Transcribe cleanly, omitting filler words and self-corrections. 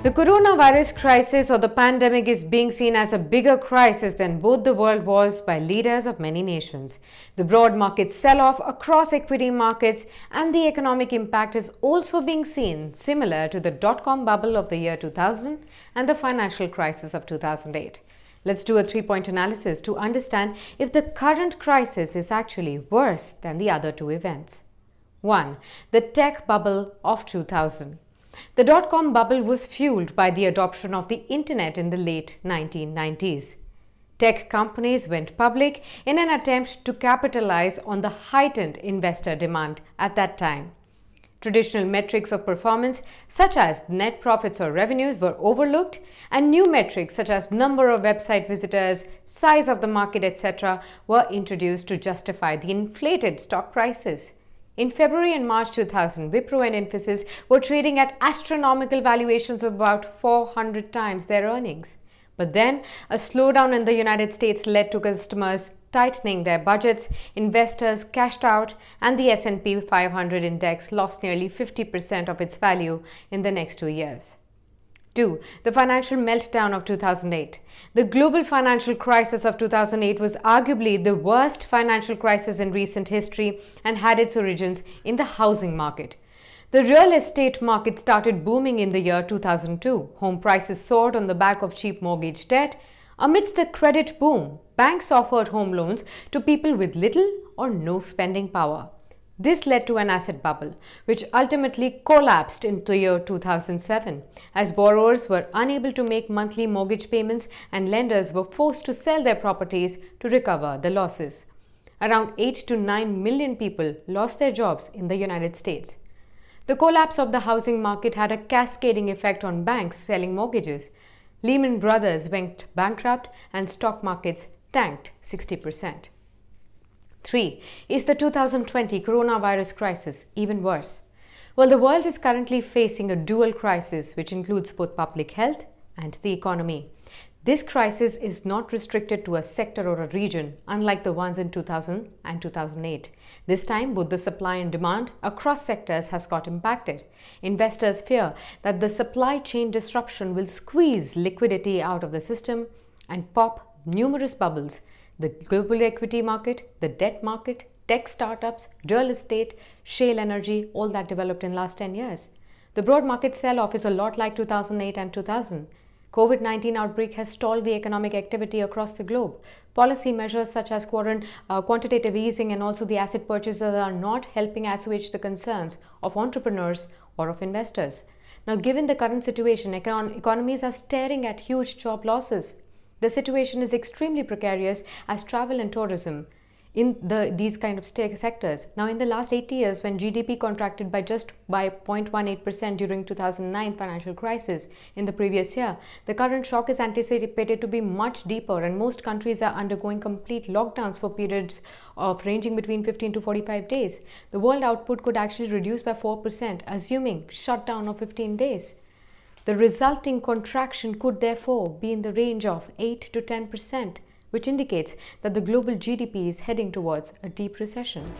The coronavirus crisis or the pandemic is being seen as a bigger crisis than both the world wars by leaders of many nations. The broad market sell-off across equity markets and the economic impact is also being seen similar to the dot-com bubble of the year 2000 and the financial crisis of 2008. Let's do a three-point analysis to understand if the current crisis is actually worse than the other two events. 1. The tech bubble of 2000. The dot-com bubble was fueled by the adoption of the internet in the late 1990s. Tech companies went public in an attempt to capitalize on the heightened investor demand at that time. Traditional metrics of performance such as net profits or revenues were overlooked, and new metrics such as number of website visitors, size of the market, etc. were introduced to justify the inflated stock prices. In February and March 2000, Wipro and Infosys were trading at astronomical valuations of about 400 times their earnings. But then, a slowdown in the United States led to customers tightening their budgets, investors cashed out, and the S&P 500 index lost nearly 50% of its value in the next 2 years. 2. The financial meltdown of 2008. The global financial crisis of 2008 was arguably the worst financial crisis in recent history and had its origins in the housing market. The real estate market started booming in the year 2002. Home prices soared on the back of cheap mortgage debt. Amidst the credit boom, banks offered home loans to people with little or no spending power. This led to an asset bubble, which ultimately collapsed in the year 2007, as borrowers were unable to make monthly mortgage payments and lenders were forced to sell their properties to recover the losses. Around 8 to 9 million people lost their jobs in the United States. The collapse of the housing market had a cascading effect on banks selling mortgages. Lehman Brothers went bankrupt and stock markets tanked 60%. 3. Is the 2020 coronavirus crisis even worse? Well, the world is currently facing a dual crisis which includes both public health and the economy. This crisis is not restricted to a sector or a region, unlike the ones in 2000 and 2008. This time, both the supply and demand across sectors has got impacted. Investors fear that the supply chain disruption will squeeze liquidity out of the system and pop numerous bubbles. The global equity market, the debt market, tech startups, real estate, shale energy, all that developed in the last 10 years. The broad market sell-off is a lot like 2008 and 2000. COVID-19 outbreak has stalled the economic activity across the globe. Policy measures such as quantitative easing and also the asset purchases are not helping assuage the concerns of entrepreneurs or of investors. Now, given the current situation, economies are staring at huge job losses. The situation is extremely precarious as travel and tourism in these kind of sectors. Now, in the last 80 years, when GDP contracted by 0.18% during 2009 financial crisis in the previous year, the current shock is anticipated to be much deeper, and most countries are undergoing complete lockdowns for periods of ranging between 15 to 45 days. The world output could actually reduce by 4%, assuming shutdown of 15 days. The resulting contraction could therefore be in the range of 8 to 10%, which indicates that the global GDP is heading towards a deep recession.